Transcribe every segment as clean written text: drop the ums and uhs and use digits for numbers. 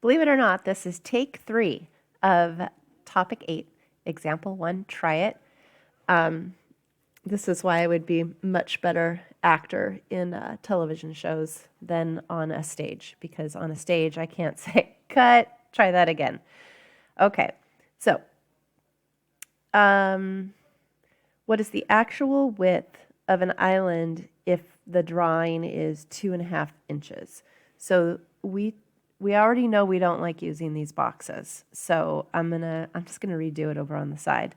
Believe it or not, this is take 3 of topic 8, example 1, try it. This is why I would be much better actor in television shows than on a stage, because on a stage I can't say, cut, try that again. Okay, so what is the actual width of an island if the drawing is 2.5 inches? So we already know we don't like using these boxes. So I'm just gonna redo it over on the side.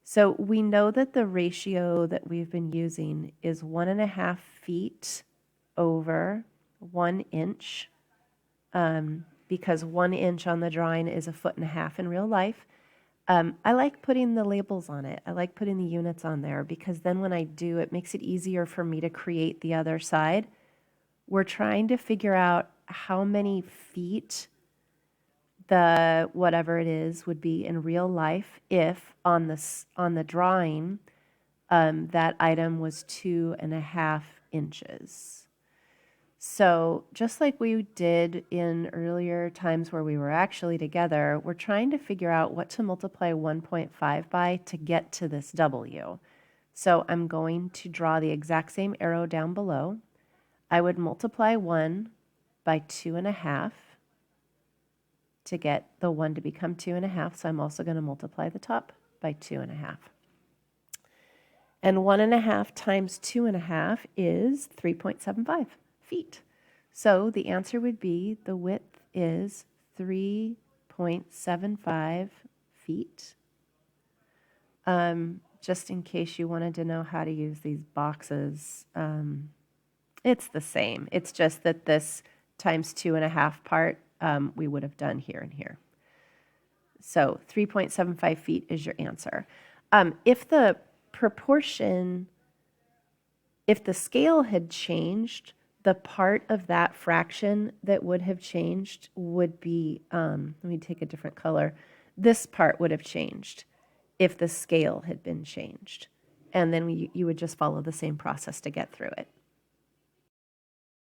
So we know that the ratio that we've been using is 1.5 feet over 1 inch, because 1 inch on the drawing is 1.5 feet in real life. I like putting the labels on it. I like putting the units on there because then when I do, it makes it easier for me to create the other side. We're trying to figure out how many feet the whatever it is would be in real life if on the drawing that item was 2.5 inches. So just like we did in earlier times where we were actually together, we're trying to figure out what to multiply 1.5 by to get to this W. So I'm going to draw the exact same arrow down below. I would multiply 1 by 2.5 to get the 1 to become 2.5. So I'm also going to multiply the top by 2.5. And 1.5 times 2.5 is 3.75 feet. So the answer would be the width is 3.75 feet. Just in case you wanted to know how to use these boxes, it's the same. It's just that this times 2.5 part we would have done here and here. So 3.75 feet is your answer. If the proportion, if the scale had changed, the part of that fraction that would have changed would be, let me take a different color. This part would have changed if the scale had been changed. And then you would just follow the same process to get through it.